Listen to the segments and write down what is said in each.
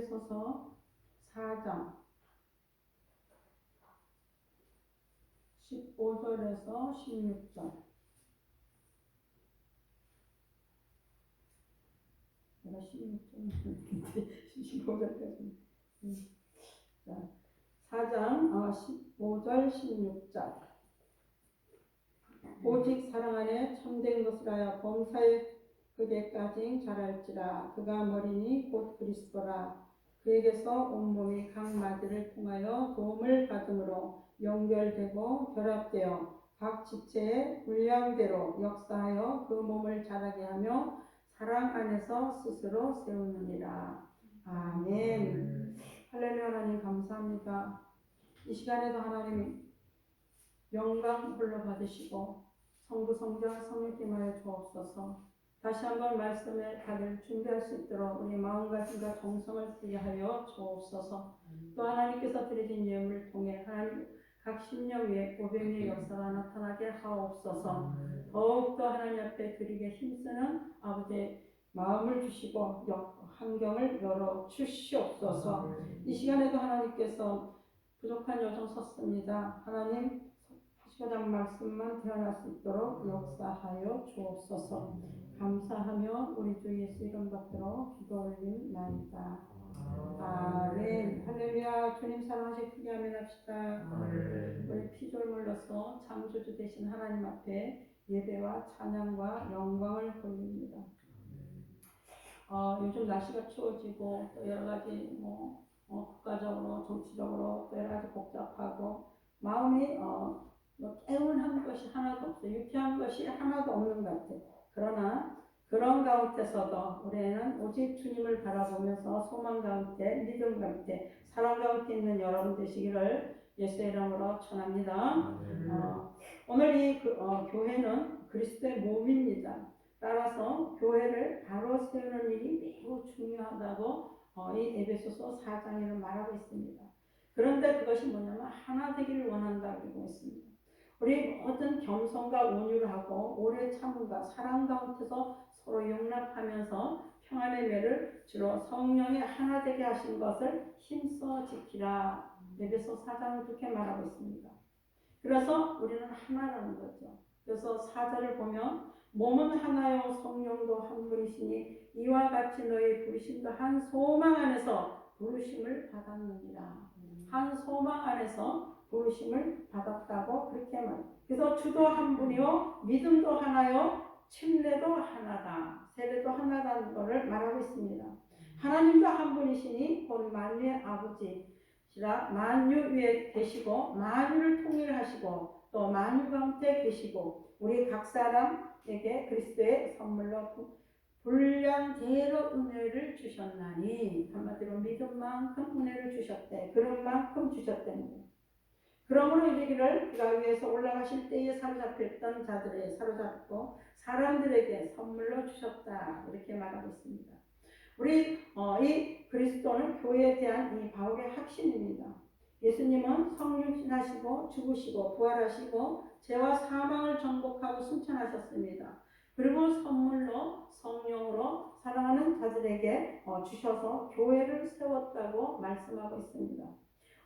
에베소서 4장 15절에서 16절. 내가 16절 15절까지. 자, 4장 15절 16절. 오직 사랑 안에 참된 것을 하여 범사에 그대까지 자랄지라. 그가 머리니 곧 그리스도라. 그에게서 온몸이 각 마디를 통하여 도움을 받음으로 연결되고 결합되어 각 지체의 분량대로 역사하여 그 몸을 자라게 하며 사랑 안에서 스스로 세우느니라. 아멘. 할렐루야. 하나님 감사합니다. 이 시간에도 하나님 영광 홀로 받으시고 성부 성자 성령님하여 주옵소서. 다시 한번 말씀을 다들 준비할 수 있도록 우리 마음가짐과 정성을 드리하여 주옵소서. 또 하나님께서 드리신 예물을 통해 하나님 각 심령 위에 500의 역사가 나타나게 하옵소서. 더욱더 하나님 앞에 드리게 힘쓰는 아버지의 마음을 주시고 환경을 열어 주시옵소서. 이 시간에도 하나님께서 부족한 여정 섰습니다. 하나님 시간 말씀만 태어날 수 있도록 역사하여 주옵소서. 감사하며 우리 주 예수 이름 받들어 기도 올림나이다. 아멘. 할렐루야. 주님 사랑하시 크게 아멘 합시다. 우리 피조물로서 창조주 되신 하나님 앞에 예배와 찬양과 영광을 돌립니다. 요즘 날씨가 추워지고 또 여러 가지 국가적으로 정치적으로 또 여러 가지 복잡하고 마음이 개운한 것이 하나도 없어요. 유쾌한 것이 하나도 없는 것 같아요. 그러나 그런 가운데서도 우리는 오직 주님을 바라보면서 소망 가운데, 믿음 가운데, 사랑 가운데 있는 여러분 되시기를 예수의 이름으로 축원합니다. 오늘 이 교회는 그리스도의 몸입니다. 따라서 교회를 바로 세우는 일이 매우 중요하다고 이 에베소서 4장에는 말하고 있습니다. 그런데 그것이 뭐냐면 하나 되기를 원한다고 했습니다. 우리 모든 겸손과 온유를 하고 오래 참음과 사랑 가운데서 서로 용납하면서 평안의 매를 주로 성령의 하나 되게 하신 것을 힘써 지키라. 에베소 4장은 그렇게 말하고 있습니다. 그래서 우리는 하나라는 거죠. 그래서 4절을 보면 몸은 하나요 성령도 한 분이시니 이와 같이 너희 부르심도 한 소망 안에서 부르심을 받았느니라. 한 소망 안에서 부르심을 받았다고 그렇게 말합니다. 그래서 주도 한 분이요 믿음도 하나요 침례도 하나다. 세례도 하나라는 것을 말하고 있습니다. 하나님도 한 분이시니 곧 만유의 아버지시라. 만유 위에 계시고 만유를 통일하시고 또 만유 가운데 계시고 우리 각 사람에게 그리스도의 선물로 분량대로 은혜를 주셨나니 한마디로 믿음만큼 은혜를 주셨대. 그런 만큼 주셨답니다. 그러므로 이르기를 그가 위에서 올라가실 때에 사로잡혔던 자들의 사로잡고 사람들에게 선물로 주셨다. 이렇게 말하고 있습니다. 우리 이 그리스도는 교회에 대한 이 바울의 확신입니다. 예수님은 성육신하시고 죽으시고 부활하시고 죄와 사망을 정복하고 승천하셨습니다. 그리고 선물로 성령으로 사랑하는 자들에게 주셔서 교회를 세웠다고 말씀하고 있습니다.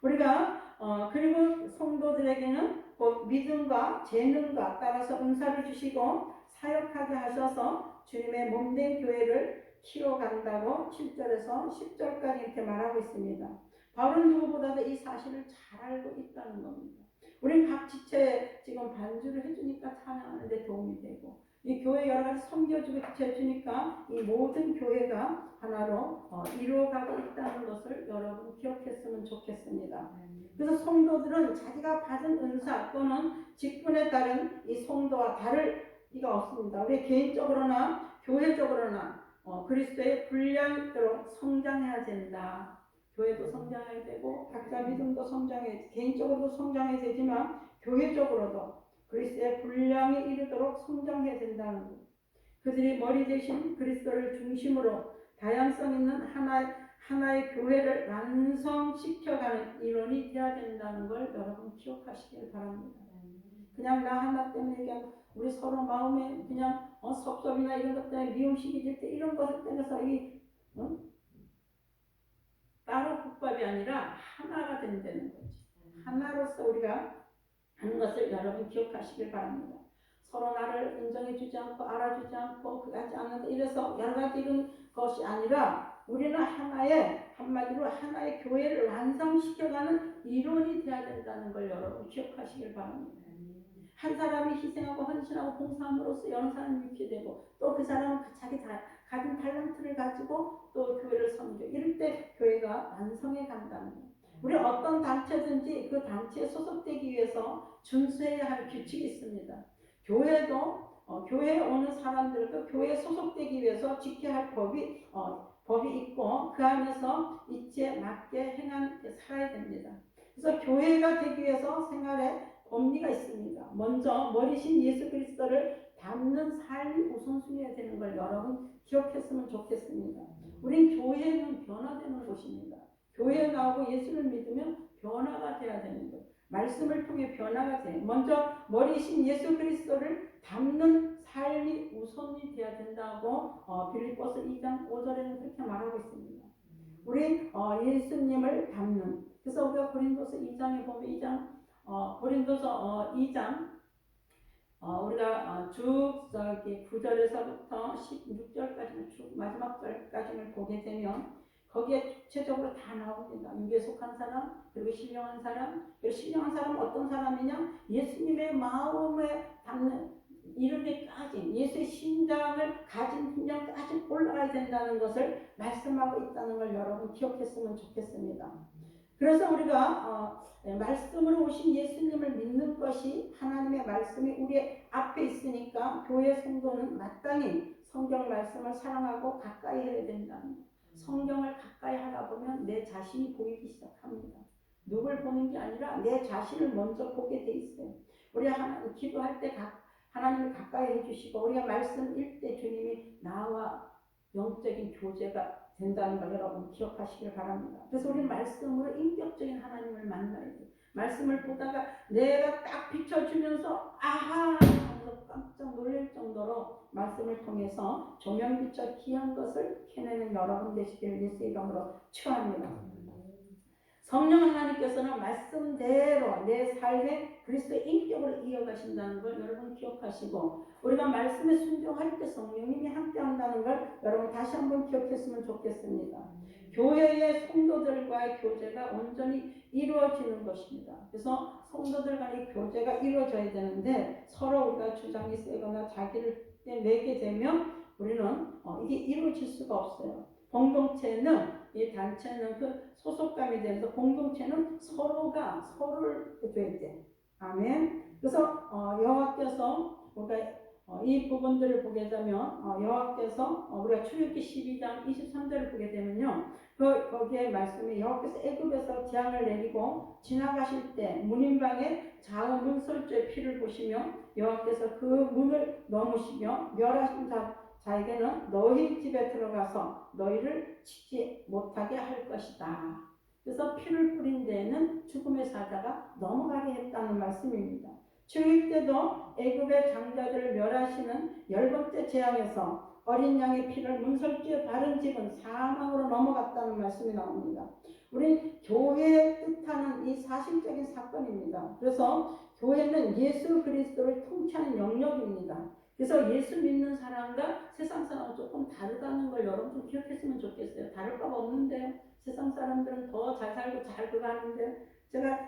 우리가 그리고 성도들에게는 곧 믿음과 재능과 따라서 은사를 주시고 사역하게 하셔서 주님의 몸된 교회를 키워간다고 7절에서 10절까지 이렇게 말하고 있습니다. 바울은 누구보다도 이 사실을 잘 알고 있다는 겁니다. 우리는 각 지체에 지금 반주를 해주니까 찬양하는 데 도움이 되고 이 교회 여러 가지 섬겨주고 지켜주니까 이 모든 교회가 하나로 이루어가고 있다는 것을 여러분 기억했으면 좋겠습니다. 그래서 성도들은 자기가 받은 은사 또는 직분에 따른 이 성도와 다를 리가 없습니다. 우리 개인적으로나 교회적으로나 그리스도의 분량대로 성장해야 된다. 교회도 성장해야 되고 각자 믿음도 성장해야 개인적으로도 성장해야 되지만 교회적으로도 그리스도의 분량에 이르도록 성장해야 된다는 것. 그들이 머리 대신 그리스도를 중심으로 다양성 있는 하나의 교회를 완성시켜가는 일원이 되어야 된다는 걸 여러분 기억하시길 바랍니다. 그냥 나 하나 때문에 그냥 우리 서로 마음에 그냥 섭섭이나 이런 것 때문에 미움식이 될 때 이런 것을 때려서 따로 국밥이 아니라 하나가 된다는 거지. 하나로서 우리가 하는 것을 여러분 기억하시길 바랍니다. 서로 나를 인정해주지 않고 알아주지 않고 그하지 않는다 이래서 여러 가지 이런 것이 아니라 우리는 하나의 한마디로 하나의 교회를 완성시켜가는 일원이 되어야 된다는 걸 여러분 기억하시길 바랍니다. 한 사람이 희생하고 헌신하고 봉사함으로써 여러 사람이 있게 되고 또 그 사람은 자기 가진 탤런트를 가지고 또 교회를 섬겨 이럴 때 교회가 완성해 간다는 거예요. 우리 어떤 단체든지 그 단체에 소속되기 위해서 준수해야 할 규칙이 있습니다. 교회도 교회에 오는 사람들도 교회에 소속되기 위해서 지켜야 할 법이 있고 그 안에서 이치에 맞게 살아야 됩니다. 그래서 교회가 되기 위해서 생활에 법리가 있습니다. 먼저 머리신 예수 그리스도를 닮는 삶이 우선순위가 되는 걸 여러분 기억했으면 좋겠습니다. 우린 교회는 변화되는 곳입니다. 교회에 나오고 예수를 믿으면 변화가 돼야 되는 거예요. 말씀을 통해 변화가 돼요. 먼저 머리신 예수 그리스도를 닮는 삶이 우선이 돼야 된다고 빌립보서 2장 5절에는 그렇게 말하고 있습니다. 우리 예수님을 닮는 그래서 우리가 고린도서 2장에 보면 고린도서 2장 우리가 쭉 저기 9절에서부터 16절까지 쭉 마지막 절까지를 보게 되면 거기에 구체적으로 다 나옵니다. 육에 속한 사람, 그리고 신령한 사람. 그리고 신령한 사람은 어떤 사람이냐? 예수님의 마음에 닿는 이르기까지 예수의 심장을 가진 심장까지 올라가야 된다는 것을 말씀하고 있다는 걸 여러분 기억했으면 좋겠습니다. 그래서 우리가 말씀으로 오신 예수님을 믿는 것이 하나님의 말씀이 우리 앞에 있으니까 교회 성도는 마땅히 성경 말씀을 사랑하고 가까이 해야 된다는 거예요. 성경을 가까이 하다 보면 내 자신이 보이기 시작합니다. 누굴 보는 게 아니라 내 자신을 먼저 보게 돼 있어요. 우리가 기도할 때 하나님을 가까이 해주시고 우리가 말씀 읽을 때 주님이 나와 영적인 교제가 된다는 걸 여러분 기억하시길 바랍니다. 그래서 우리는 말씀으로 인격적인 하나님을 만나야 돼요. 말씀을 보다가 내가 딱 비춰주면서 아하 하면서 깜짝 놀랄 정도로 말씀을 통해서 조명빛처럼 귀한 것을 캐내는 여러분 되시길 예수의 이름으로 축원합니다. 성령 하나님께서는 말씀대로 내 삶에 그리스도의 인격으로 이어가신다는 걸 여러분 기억하시고 우리가 말씀에 순종할 때 성령님이 함께한다는 걸 여러분 다시 한번 기억했으면 좋겠습니다. 교회의 성도들과의 교제가 온전히 이루어지는 것입니다. 그래서 성도들 간의 교제가 이루어져야 되는데 서로 우리가 주장이 세거나 자기를 내게 되면 우리는 이게 이루어질 수가 없어요. 공동체는 이 단체는 그 소속감이 되면서 공동체는 서로가 서로를 줘야 돼. 아멘. 그래서 여호와께서 우리가 이 부분들을 보게 되면 여호와께서 우리가 출애굽기 12장 23절을 보게 되면요. 거기에 말씀이 여호와께서 애굽에서 재앙을 내리고 지나가실 때 문인방의 좌우 문설주의 피를 보시며 여호와께서 그 문을 넘으시며 멸하신 자에게는 너희 집에 들어가서 너희를 치지 못하게 할 것이다. 그래서 피를 뿌린 데에는 죽음의 사자가 넘어가게 했다는 말씀입니다. 출애굽 때도 애굽의 장자들을 멸하시는 10번째 재앙에서 어린 양의 피를 문설주에 바른 집은 사망으로 넘어갔다는 말씀이 나옵니다. 우리 교회의 뜻하는 이 사실적인 사건입니다. 그래서 교회는 예수 그리스도를 통치하는 영역입니다. 그래서 예수 믿는 사람과 세상 사람은 조금 다르다는 걸 여러분 좀 기억했으면 좋겠어요. 다를 바가 없는데요. 세상 사람들은 더 잘 살고 잘 그거 하는데 제가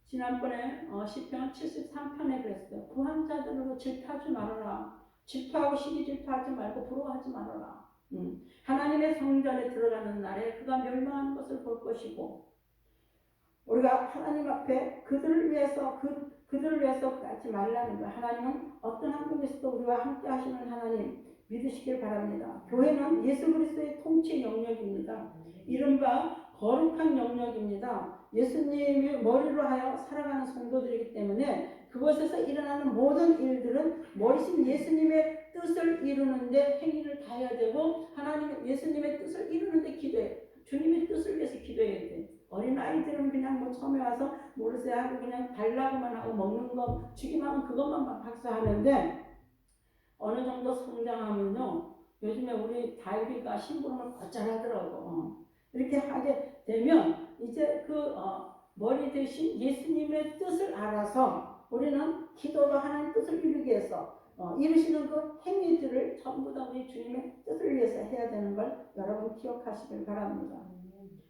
지난번에 시편 73편에 그랬어요. 부한 자들로 질투하지 말아라. 질투하고 시기 질투하지 말고 부러워하지 말아라. 하나님의 성전에 들어가는 날에 그가 멸망하는 것을 볼 것이고 우리가 하나님 앞에 그들을 위해서 하지 말라는 거예요. 하나님은 어떤 환경에서도 우리와 함께 하시는 하나님 믿으시길 바랍니다. 교회는 예수 그리스도의 통치 영역입니다. 이른바 거룩한 영역입니다. 예수님이 머리로 하여 살아가는 성도들이기 때문에 그곳에서 일어나는 모든 일들은 머리신 예수님의 뜻을 이루는데 행위를 다해야 되고 예수님의 뜻을 이루는데 기도해. 주님의 뜻을 위해서 기도해야 돼. 어린아이들은 그냥 뭐 처음에 와서 모르세 하고 그냥 달라고만 하고 먹는 거 주기만 하면 그것만 박사하는데 어느 정도 성장하면요. 요즘에 우리 다윗이가 심부름을 곧잘 하더라고. 이렇게 하게 되면 이제 그 머리 대신 예수님의 뜻을 알아서 우리는 기도도 하나님 뜻을 이루기 위해서 이루시는 그 행위들을 전부 다 우리 주님의 뜻을 위해서 해야 되는 걸 여러분 기억하시길 바랍니다.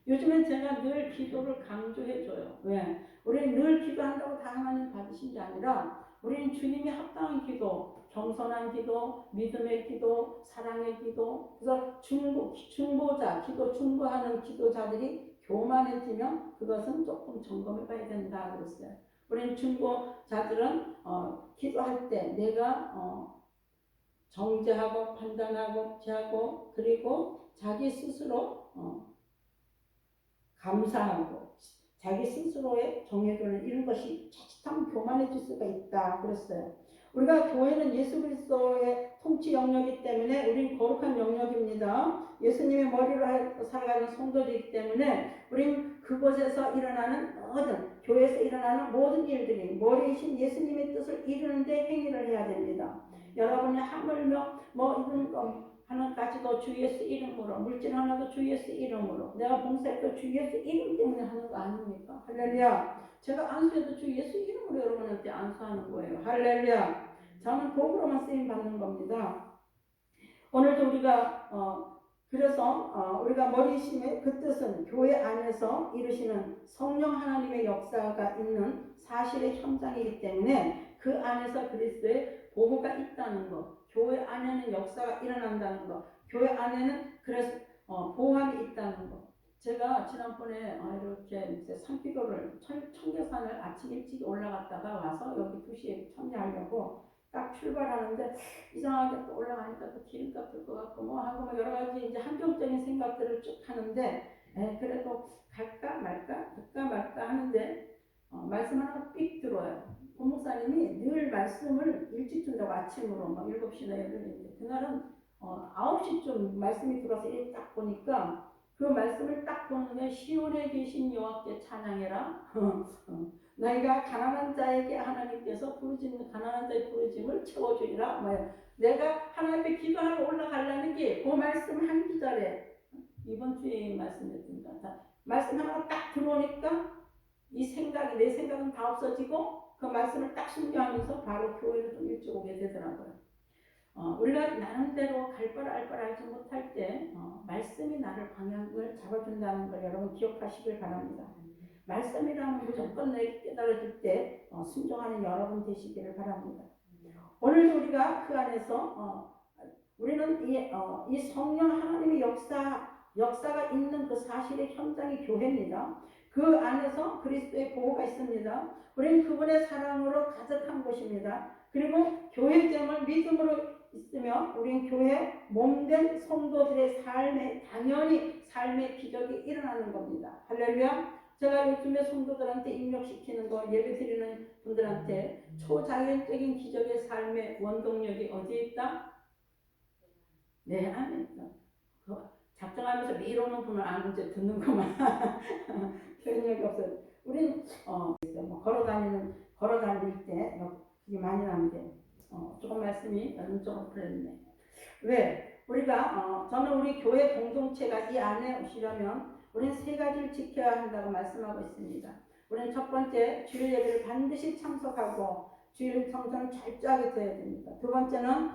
요즘엔 제가 늘 기도를 강조해줘요. 왜? 우리는 늘 기도한다고 다 하나님 받으신 게 아니라 우리는 주님이 합당한 기도, 겸손한 기도, 믿음의 기도, 사랑의 기도, 그래서 중보자, 중보하는 기도자들이 교만해지면 그것은 조금 점검해 봐야 된다 그랬어요. 우리는 중보자들은 기도할 때 내가 정죄하고 판단하고 제하고 그리고 자기 스스로 감사하고 자기 스스로의 정의도는 이런 것이 자칫하면 교만해질 수가 있다 그랬어요. 우리가 교회는 예수 그리스도의 통치 영역이기 때문에 우린 거룩한 영역입니다. 예수님의 머리로 살아가는 성도들이기 때문에 우린 그곳에서 일어나는 모든 교회에서 일어나는 모든 일들이 머리이신 예수님의 뜻을 이루는데 행위를 해야 됩니다. 여러분이 하물며 이런 거 하나까지도 주 예수 이름으로 물질 하나도 주 예수 이름으로 내가 봉사해도 주 예수 이름 때문에 하는 거 아닙니까? 할렐루야. 제가 안수해도 주 예수 이름으로 여러분한테 안수하는 거예요. 할렐루야. 저는 복으로만 쓰임 받는 겁니다. 오늘도 우리가 그래서 우리가 머리심의 그 뜻은 교회 안에서 이루시는 성령 하나님의 역사가 있는 사실의 현장이기 때문에 그 안에서 그리스도의 보호가 있다는 것, 교회 안에는 역사가 일어난다는 것, 교회 안에는 그래서 보호함이 있다는 것. 제가 지난번에 이렇게 이제 산기도를 청계산을 아침 일찍 올라갔다가 와서 여기 2시에 참여하려고 딱 출발하는데 이상하게 또 올라가니까 또 기름값 들 것 같고 하고 여러 가지 이제 한정적인 생각들을 쭉 하는데 그래도 갈까 말까 하는데 말씀 하나가 삑 들어요. 본목사님이 늘 말씀을 일찍 준다고 아침으로 7시나 8시인데 그날은 9시쯤 말씀이 들어와서 이렇게 딱 보니까 그 말씀을 딱 보는데 시온에 계신 여호와께 찬양해라. 너희가 가난한 자에게 하나님께서 부르짖는 가난한 자의 부르짖음을 채워주리라. 내가 하나님 앞에 기도하러 올라가려는 게 그 말씀 한 구절에 이번 주에 말씀했습니다. 말씀 하나가 딱 들어오니까 내 생각은 다 없어지고 그 말씀을 딱 순교하면서 바로 교회를 좀 일찍 오게 되더라고요. 우리가 나름대로 갈 바를 알 바를 알지 못할 때 말씀이 나를 방향을 잡아준다는 걸 여러분 기억하시길 바랍니다. 말씀이라면 무조건 내게 깨달아질 때 순종하는 여러분 되시기를 바랍니다. 오늘도 우리가 그 안에서 우리는 이 성령 하나님의 역사가 있는 그 사실의 현장이 교회입니다. 그 안에서 그리스도의 보호가 있습니다. 우리는 그분의 사랑으로 가득한 곳입니다. 그리고 교회됨을 믿음으로 있으면 우리는 교회 몸된 성도들의 삶에 당연히 삶의 기적이 일어나는 겁니다. 할렐루야. 제가 요즘에 성도들한테 입력시키는 거 예배 드리는 분들한테 초자연적인 기적의 삶의 원동력이 어디에 있다? 내 안에 있다. 작정하면서 매일 오는 분은 안 이제 듣는 것만 표현력이 없어요. 우리는 걸어 다닐 때 그게 많이 나는데 조금 말씀이 좀 그랬네. 왜? 우리가 저는 우리 교회 공동체가 이 안에 오시려면 우리는 3가지를 지켜야 한다고 말씀하고 있습니다. 우리는 첫 번째 주일 예배를 반드시 참석하고 주일 성전을 철저하게 드려야 됩니다. 두 번째는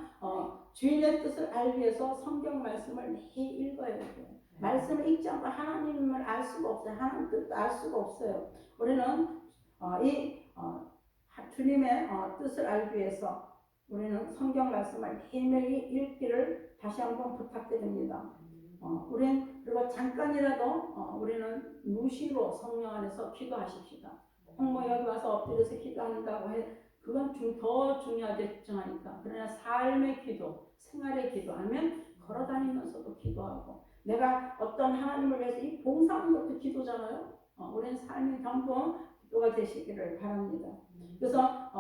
주인의 뜻을 알기 위해서 성경 말씀을 매일 읽어야 돼요. 말씀을 읽지 않고 하나님을 알 수가 없어요. 하나님 뜻도 알 수가 없어요. 우리는 주님의 뜻을 알기 위해서 우리는 성경 말씀을 매일매일 읽기를 다시 한번 부탁드립니다. 그리고 잠깐이라도 우리는 무시로 성령 안에서 기도하십시다. 여기 와서 엎드려서 기도한다고 해. 그건 더 중요하게 정하니까. 그러나 삶의 기도, 생활의 기도 아니면 걸어다니면서도 기도하고 내가 어떤 하나님을 위해서 이 봉사하는 것도 기도잖아요. 우리는 삶이 전부 기도가 되시기를 바랍니다. 그래서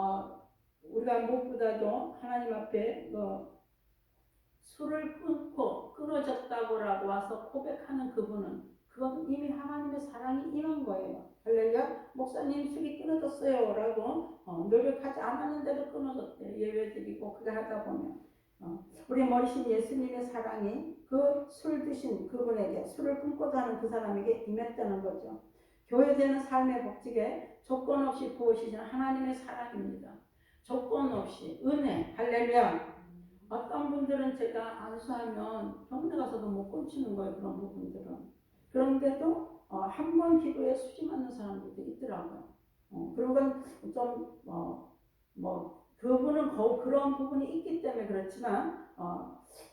우리가 무엇보다도 하나님 앞에 술을 끊어졌다고라고 와서 고백하는 그건 이미 하나님의 사랑이 임한 거예요. 할렐루야. 목사님 술이 끊어졌어요 라고 노력하지 않았는데도 끊어졌대요. 예배드리고 그거 하다 보면 우리 머리신 예수님의 사랑이 그 술 드신 그분에게, 술을 끊고자 하는 그 사람에게 임했다는 거죠. 교회되는 삶의 법칙에 조건 없이 부어주시는 하나님의 사랑입니다. 조건 없이 은혜, 할렐루야. 어떤 분들은 제가 안수하면 병원에 가서도 못 고치는 거예요. 그런 부분들은. 그런데도 한 번 기도에 수지 맞는 사람들도 있더라고요. 그런 건 좀 그분은 그런 부분이 있기 때문에 그렇지만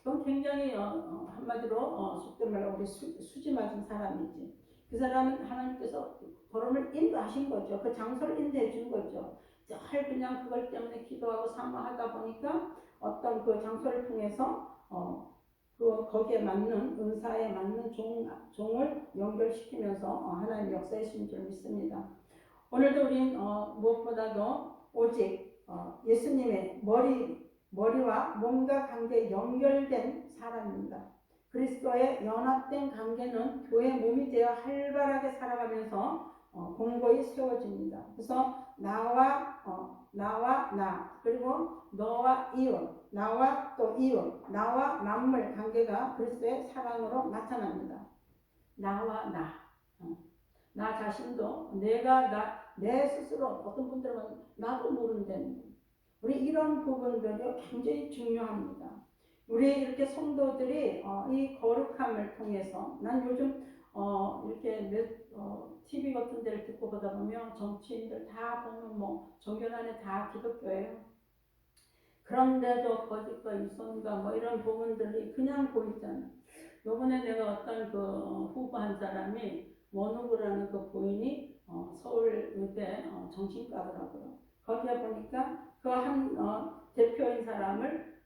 그건 굉장히 한마디로 속된 말로 우리 수지 맞은 사람이지. 그 사람은 하나님께서 결혼을 인도하신 거죠. 그 장소를 인도해 준 거죠. 잘 그냥 그걸 때문에 기도하고 사모하다 보니까 어떤 그 장소를 통해서 거기에 맞는 은사에 맞는 종을 연결시키면서 하나님 역사하신 줄 믿습니다. 오늘도 우린 무엇보다도 오직 예수님의 머리와 몸과 관계에 연결된 사람입니다. 그리스도의 연합된 관계는 교회 몸이 되어 활발하게 살아가면서 공고히 세워집니다. 그래서 나와 나, 그리고 너와 이웃, 나와 또 이웃, 나와 만물 관계가 그리스도의 사랑으로 나타납니다. 나와 나 자신도 내 스스로 어떤 분들은 나도 모른다는 우리 이런 부분들이 굉장히 중요합니다. 우리 이렇게 성도들이 이 거룩함을 통해서 난 요즘 이렇게 TV 같은 데를 듣고 보다 보면 정치인들 다 보면 종교단에 다 기독교예요. 그런데도 거짓과 이손과 이런 부분들이 그냥 보이잖아요. 요번에 내가 어떤 그 후보 한 사람이 원우구라는 그 부인이 서울의대 정신과더라고요. 거기에 보니까 그 한 대표인 사람을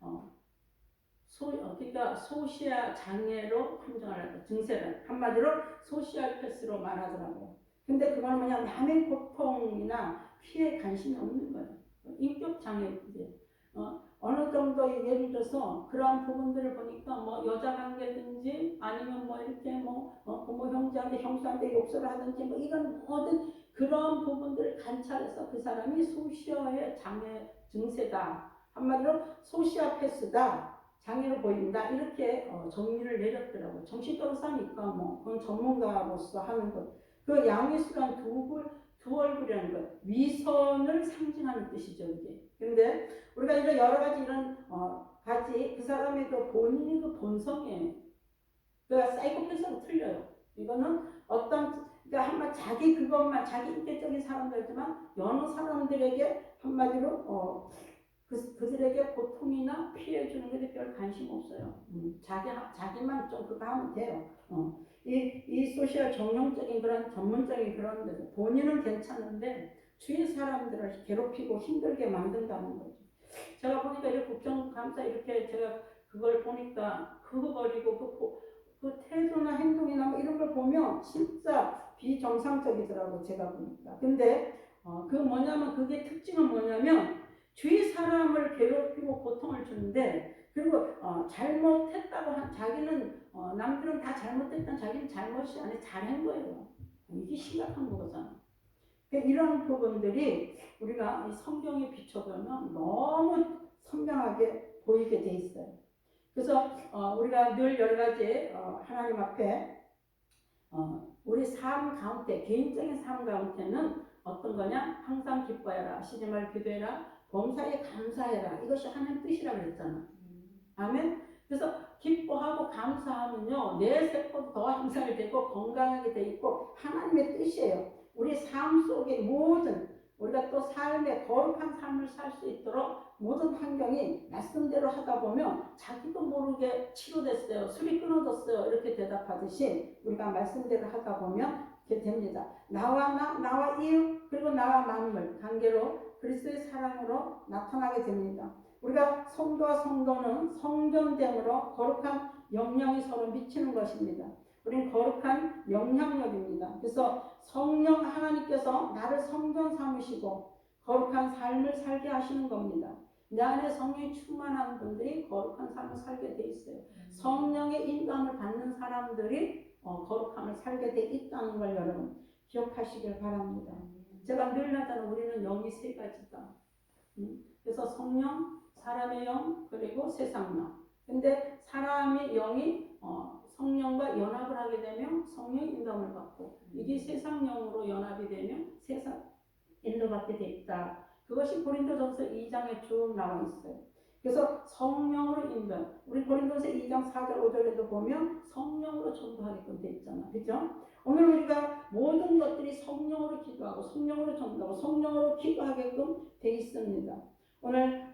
그러니까 소시아 장애로 판정을 하고 증세를 한마디로 소시아 패스로 말하더라고요. 근데 그건 뭐냐, 남의 고통이나 피해에 관심이 없는 거예요. 인격 장애지. 어느 정도 예를 들어서 그러한 부분들을 보니까 여자 관계든지 아니면 이렇게 형제한테 형수한테 욕설을 하든지 이런 모든 그런 부분들을 관찰해서 그 사람이 소시아의 장애 증세다. 한마디로 소시아 패스다. 장애로 보인다. 이렇게 정리를 내렸더라고요. 정신과의사니까 그건 전문가로서 하는 것. 그 양의수란 두 얼굴이라는 것. 위선을 상징하는 뜻이죠, 이게. 근데 우리가 이런 여러 가지 이런 가지 그 사람의 그 본인의 그 본성이에요. 그러니까 사이코패스하고 틀려요. 이거는 그러니까 한마디 자기 그것만 자기 인격적인 사람들이지만 여러 사람들에게 한마디로 그들에게 고통이나 피해 주는 것에 별 관심 없어요. 자기만 좀 그거 하면 돼요. 이 소셜 정형적인 그런 전문적인 그런 데서 본인은 괜찮은데 주위 사람들을 괴롭히고 힘들게 만든다는 거죠. 제가 보니까 이렇게 국정감사 이렇게 제가 그걸 보니까 그거 버리고 그 태도나 행동이나 이런 걸 보면 진짜 비정상적이더라고 제가 보니까. 근데 그 뭐냐면 그게 특징은 뭐냐면 주위 사람을 괴롭히고 고통을 주는데 그리고 잘못했다고 자기는 남들은 다 잘못했던 자기는 잘못이 아니라 잘한 거예요. 이게 심각한 거잖아. 이런 부분들이 우리가 성경에 비춰보면 너무 선명하게 보이게 돼 있어요. 그래서 우리가 늘 여러 가지 하나님 앞에 우리 삶 가운데 개인적인 삶 가운데는 어떤 거냐? 항상 기뻐해라, 쉬지 말고 기도해라, 범사에 감사해라. 이것이 하나님 뜻이라고 그랬잖아. 아멘. 그래서 기뻐하고 감사하면요 내 세포도 더 향상이 되고 건강하게 돼 있고 하나님의 뜻이에요. 우리 삶 속에 모든 우리가 또 삶의 거룩한 삶을 살 수 있도록 모든 환경이 말씀대로 하다 보면 자기도 모르게 치료됐어요. 술이 끊어졌어요. 이렇게 대답하듯이 우리가 말씀대로 하다 보면 이렇게 됩니다. 나와 이웃 그리고 나와 만물 관계로 그리스도의 사랑으로 나타나게 됩니다. 우리가 성도와 성도는 성전됨으로 거룩한 영향이 서로 미치는 것입니다. 우리는 거룩한 영향력입니다. 그래서 성령 하나님께서 나를 성전 삼으시고 거룩한 삶을 살게 하시는 겁니다. 내 안에 성령이 충만한 분들이 거룩한 삶을 살게 돼 있어요. 성령의 인도함을 받는 사람들이 거룩함을 살게 돼 있다는 걸 여러분 기억하시길 바랍니다. 제가 늘 하잖아요. 우리는 영이 세 가지다. 그래서 성령, 사람의 영 그리고 세상 영. 근데 사람의 영이 성령과 연합을 하게 되면 성령 인도함을 받고 이게 세상 영으로 연합이 되면 세상 인도받게 돼 있다. 그것이 고린도전서 2장에 쭉 나와 있어요. 그래서 성령으로 인도. 우리 고린도전서 2장 4절 5절에도 보면 성령으로 전도하게끔 돼 있잖아. 그죠? 오늘 우리가 모든 것들이 성령으로 기도하고 성령으로 전도하고 성령으로 기도하게끔 돼 있습니다. 오늘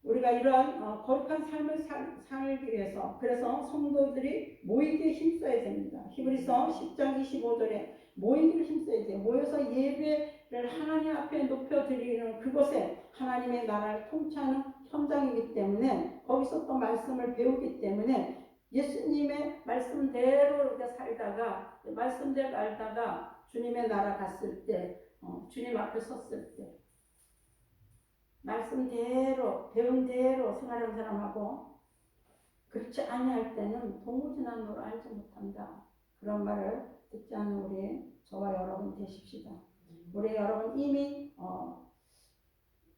우리가 이러한 거룩한 삶을 살기 위해서 그래서 성도들이 모이기에 힘써야 됩니다. 히브리서 10장 25절에 모이기를 힘써야 돼요. 모여서 예배를 하나님 앞에 높여드리는 그곳에 하나님의 나라를 통치하는 현장이기 때문에 거기서 또 말씀을 배우기 때문에 예수님의 말씀대로 이렇게 살다가 말씀대로 알다가 주님의 나라 갔을 때 주님 앞에 섰을 때 말씀대로 배운 대로 생활하는 사람하고 그렇지 아니할 때는 동무지난노를 알지 못한다. 그런 말을 듣지 않는 우리 저와 여러분 되십시다. 우리 여러분 이미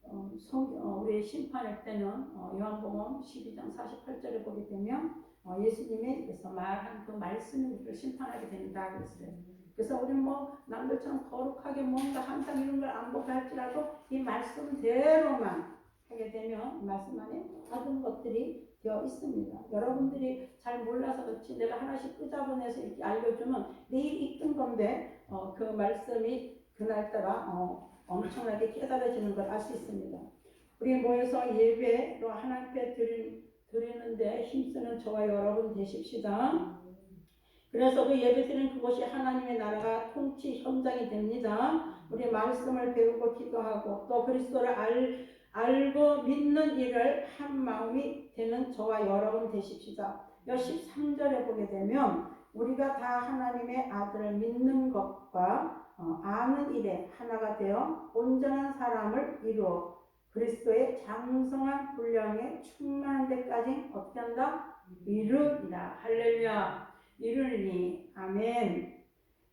우리 심판할 때는 요한복음 12장 48절에 보게 되면 예수님이 그래서 말한 그 말씀이 우리를 심판하게 된다 그랬어요. 그래서 우리는 남들처럼 거룩하게 뭔가 항상 이런 걸 안복할지라도 이 말씀대로만 하게 되면 말씀 안에 모든 것들이 되어 있습니다. 여러분들이 잘 몰라서 그렇지 내가 하나씩 끄잡아내서 이렇게 알려주면 내일 읽던 건데 그 말씀이 그날따라 엄청나게 깨달아지는 걸 알 수 있습니다. 우리 모여서 예배로 하나님께 드리는데 힘쓰는 저와 여러분 되십시다. 그래서 그 예배드리는 그곳이 하나님의 나라가 통치 현장이 됩니다. 우리 말씀을 배우고 기도하고 또 그리스도를 알고 믿는 일을 한 마음이 되는 저와 여러분 되십시다. 13절에 보게 되면 우리가 다 하나님의 아들을 믿는 것과 아는 일에 하나가 되어 온전한 사람을 이루어 그리스도의 장성한 분량에 충만한 데까지 어떻게 한다? 이르리라. 할렐루야. 이르리니. 아멘.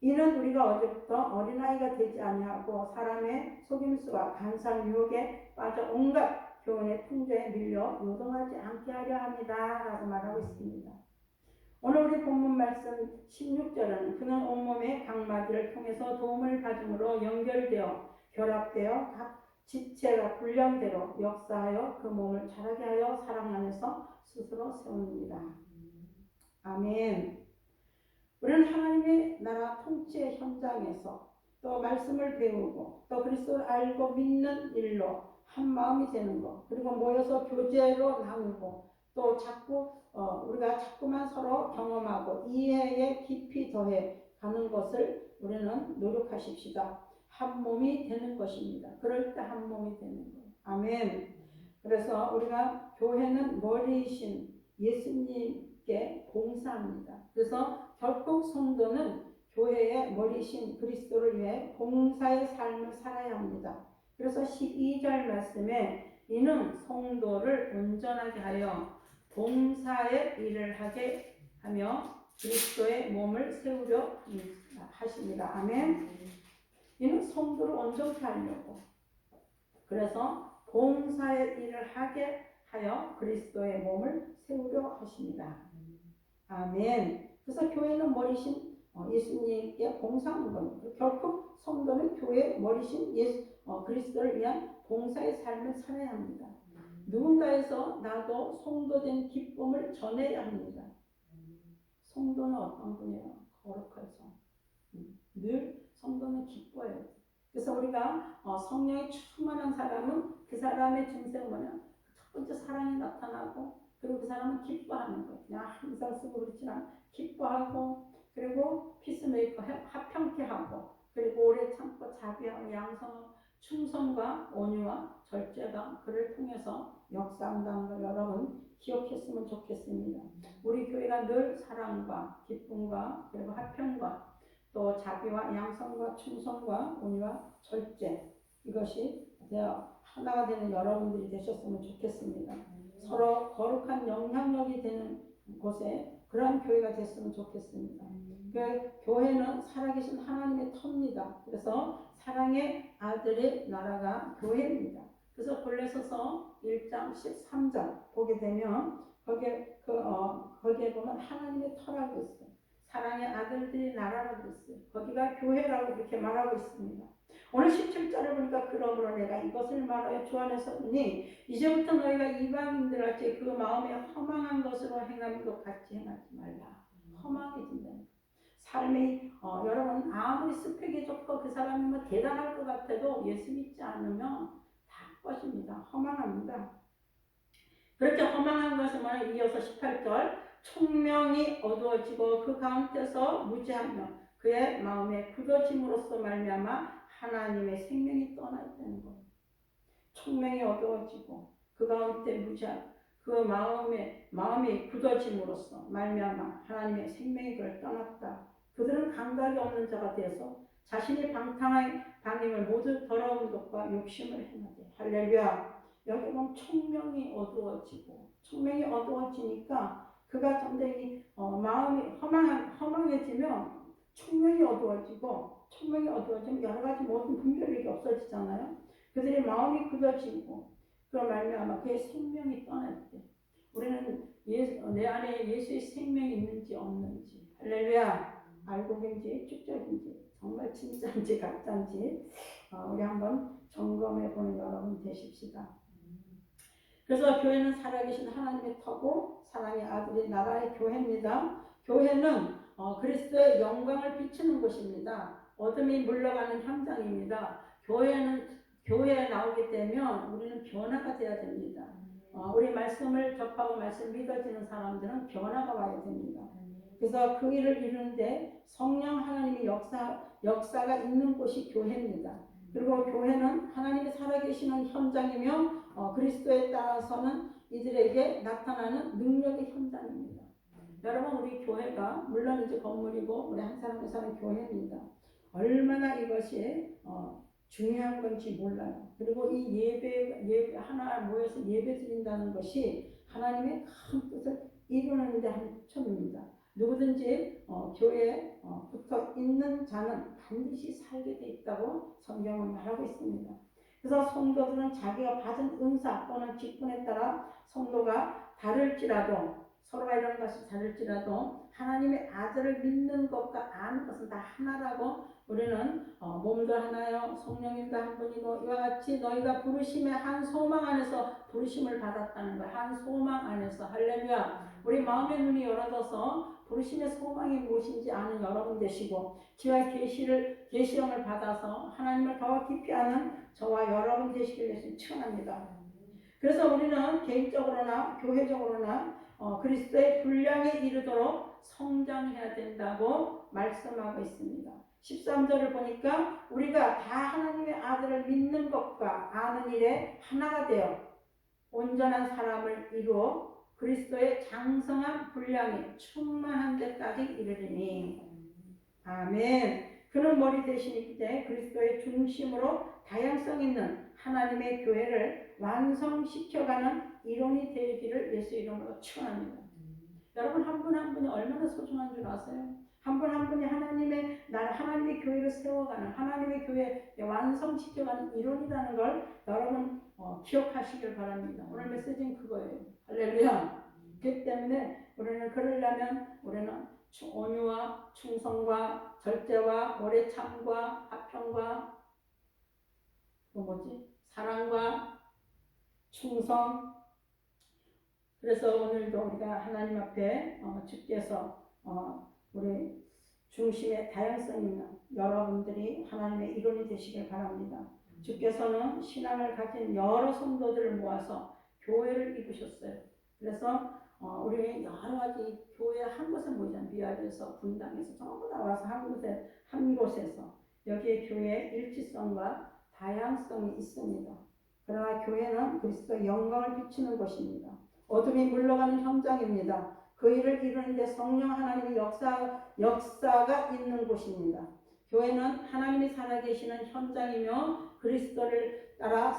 이는 우리가 어제부터 어린아이가 되지 아니하고 사람의 속임수와 간사한 유혹에 빠져 온갖 교훈의 풍조에 밀려 요동하지 않게 하려 합니다. 라고 말하고 있습니다. 오늘 우리 본문 말씀 16절은 그는 온몸의 각마디를 통해서 도움을 받음으로 연결되어 결합되어 각 지체가 분량대로 역사하여 그 몸을 자라게 하여 사랑 안에서 스스로 세웁니다. 아멘. 우리는 하나님의 나라 통치의 현장에서 또 말씀을 배우고 또 그리스도를 알고 믿는 일로 한 마음이 되는 것, 그리고 모여서 교제로 나누고 또 우리가 자꾸만 서로 경험하고 이해에 깊이 더해 가는 것을 우리는 노력하십시다. 한 몸이 되는 것입니다. 그럴 때 한 몸이 되는 거예요. 아멘. 그래서 우리가 교회는 머리이신 예수님께 봉사합니다. 그래서 결국 성도는 교회의 머리신 그리스도를 위해 봉사의 삶을 살아야 합니다. 그래서 12절 말씀에 이는 성도를 온전하게 하여 봉사의 일을 하게 하며 그리스도의 몸을 세우려 하십니다. 아멘. 이는 성도를 온전케 하려고 그래서 봉사의 일을 하게 하여 그리스도의 몸을 세우려 하십니다. 아멘. 그래서 교회는 머리신 예수님께 봉사하는 겁니다. 결국 성도는 교회 머리신 그리스도를 위한 봉사의 삶을 살아야 합니다. 누군가에서 나도 성도된 기쁨을 전해야 합니다. 성도는 어떤 분이에요? 거룩하죠. 늘 성도는 기뻐해요. 그래서 우리가 성령이 충만한 사람은 그 사람의 증세가 뭐냐? 첫 번째 사랑이 나타나고 그리고 그 사람은 기뻐하는 거예요. 그냥 항상 쓰고 그렇지만 기뻐하고 그리고 피스메이커 화평케 하고 그리고 오래 참고 자비하고 양성 충성과 온유와 절제가 그를 통해서 역사한다는 걸 여러분 기억했으면 좋겠습니다. 우리 교회가 늘 사랑과 기쁨과 그리고 화평과 또 자비와 양성과 충성과 온유와 절제 이것이 하나가 되는 여러분들이 되셨으면 좋겠습니다. 서로 거룩한 영향력이 되는 곳에 그런 교회가 됐으면 좋겠습니다. 그 교회는 살아계신 하나님의 터입니다. 그래서 사랑의 아들의 나라가 교회입니다. 그래서 골로새서 1장 13절 보게 되면 거기에 보면 하나님의 터라고 있어요. 사랑의 아들들이 나라라고 있어요. 거기가 교회라고 이렇게 말하고 있습니다. 오늘 17절을 보니까 그러므로 내가 이것을 말하여 주 안에서 보니 이제부터 너희가 이방인들 같이 그 마음에 허망한 것으로 행하는 것 같이 행하지 말라. 허망해진다. 삶이 여러분 아무리 스펙이 좋고 그 사람이 뭐 대단할 것 같아도 예수 믿지 않으면 다 것입니다. 허망합니다. 그렇게 허망한 것은 이어서 18절 총명이 어두워지고 그 가운데서 무지하며 그의 마음에 굳어짐으로써 말미암아 하나님의 생명이 떠나 있다는 거예요. 총명이 어두워지고 그 가운데 무지하고 그 마음이 굳어짐으로써 말미암아 하나님의 생명이 그를 떠났다. 그들은 감각이 없는 자가 되어서 자신의 방임을 모두 더러운 것과 욕심을 행하되 할렐루야. 여기 보면 총명이 어두워지니까 그가 점점 마음이 허망해지면 총명이 어두워지면 여러 가지 모든 분별력이 없어지잖아요. 그들의 마음이 굳어지고 그런 말미암아 그의 생명이 떠날 때 우리는 내 안에 예수의 생명이 있는지 없는지 할렐루야. 알곡인지 축적인지 정말 진짜인지 가짜인지 우리 한번 점검해보는 여러분 되십시다. 그래서 교회는 살아계신 하나님의 터고 사랑의 아들의 나라의 교회입니다. 교회는 그리스도의 영광을 비추는 곳입니다. 어둠이 물러가는 현장입니다. 교회에 나오게 되면 우리는 변화가 돼야 됩니다. 우리 말씀을 접하고 말씀 믿어지는 사람들은 변화가 와야 됩니다. 그래서 그 일을 이루는데 성령 하나님의 역사가 있는 곳이 교회입니다. 그리고 교회는 하나님이 살아계시는 현장이며 그리스도에 따라서는 이들에게 나타나는 능력의 현장입니다. 여러분 우리 교회가 물론 이제 건물이고 우리 한 사람 한 사람 교회입니다. 얼마나 이것이 중요한 건지 몰라요. 그리고 이 예배 하나 모여서 예배 드린다는 것이 하나님의 큰 뜻을 이루는 데 한 첨입니다. 누구든지 교회에 붙어 있는 자는 반드시 살게 돼 있다고 성경은 말하고 있습니다. 그래서 성도들은 자기가 받은 은사 또는 직분에 따라 성도가 다를지라도 서로가 이런 것이 다를지라도 하나님의 아들을 믿는 것과 아는 것은 다 하나라고 우리는 몸도 하나요 성령님도 한 분이고 이와 같이 너희가 부르심의 한 소망 안에서 부르심을 받았다는 것. 한 소망 안에서 할렐루야. 우리 마음의 눈이 열어져서 부르심의 소망이 무엇인지 아는 여러분 되시고 지와 계시형을 받아서 하나님을 더 깊이 아는 저와 여러분 되시길 위해서 축원합니다. 그래서 우리는 개인적으로나 교회적으로나 그리스도의 분량에 이르도록 성장해야 된다고 말씀하고 있습니다. 13절을 보니까 우리가 다 하나님의 아들을 믿는 것과 아는 일에 하나가 되어 온전한 사람을 이루어 그리스도의 장성한 분량이 충만한 데까지 이르리니 아멘. 그는 머리 대신이기 때문에 그리스도의 중심으로 다양성 있는 하나님의 교회를 완성시켜가는 이론이 되기를 예수 이름으로 축원합니다. 여러분 한 분 한 분이 얼마나 소중한 줄 아세요? 한 분 한 분이 하나님의 교회를 세워가는 하나님의 교회 완성시켜가는 이론이라는 걸 여러분 기억하시길 바랍니다. 오늘 메시지는 그거예요. 할렐루야. 그렇기 때문에 우리는 그러려면 우리는 온유와 충성과 절제와 오래 참과 화평과 사랑과 충성. 그래서 오늘도 우리가 하나님 앞에 주께서 우리 중심의 다양성 있는 여러분들이 하나님의 일원이 되시길 바랍니다. 주께서는 신앙을 가진 여러 성도들을 모아서 교회를 이루셨어요. 그래서 우리 여러 가지 교회 한 곳에 모이잖아요. 미아리에서 분당에서 전부 나와서 한 곳에서 여기에 교회의 일치성과 다양성이 있습니다. 그러나 교회는 그리스도의 영광을 비추는 곳입니다. 어둠이 물러가는 현장입니다. 그 일을 이루는데 성령 하나님의 역사가 있는 곳입니다. 교회는 하나님이 살아계시는 현장이며 그리스도를 따라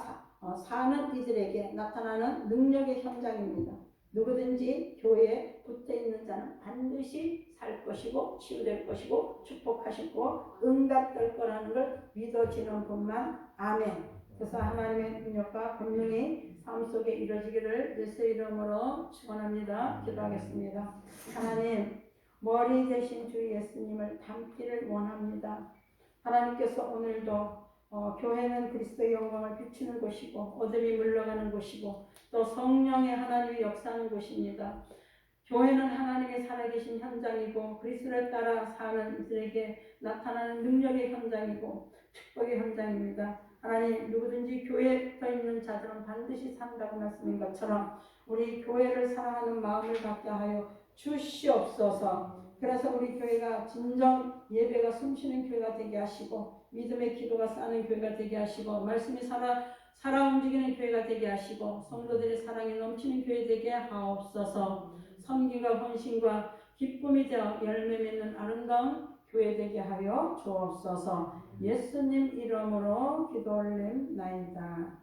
사는 이들에게 나타나는 능력의 현장입니다. 누구든지 교회에 붙어있는 자는 반드시 살 것이고 치유될 것이고 축복하시고 응답될 거라는 걸 믿어지는 분만 아멘. 그래서 하나님의 능력과 권능이 삶 속에 이루어지기를 예수 이름으로 축원합니다. 기도하겠습니다. 하나님, 머리 대신 주 예수님을 닮기를 원합니다. 하나님께서 오늘도 교회는 그리스도의 영광을 비추는 곳이고 어둠이 물러가는 곳이고 또 성령의 하나님이 역사하는 곳입니다. 교회는 하나님의 살아계신 현장이고 그리스도를 따라 사는 이들에게 나타나는 능력의 현장이고 축복의 현장입니다. 하나님, 누구든지 교회에 붙어 있는 자들은 반드시 산다고 말씀인 것처럼 우리 교회를 사랑하는 마음을 갖게 하여 주시옵소서. 그래서 우리 교회가 진정 예배가 숨쉬는 교회가 되게 하시고 믿음의 기도가 쌓는 교회가 되게 하시고 말씀이 살아 움직이는 교회가 되게 하시고 성도들의 사랑이 넘치는 교회 되게 하옵소서. 섬김과 헌신과 기쁨이 되어 열매 맺는 아름다운 교회 되게 하여 주옵소서. 예수님 이름으로 기도 올림나이다.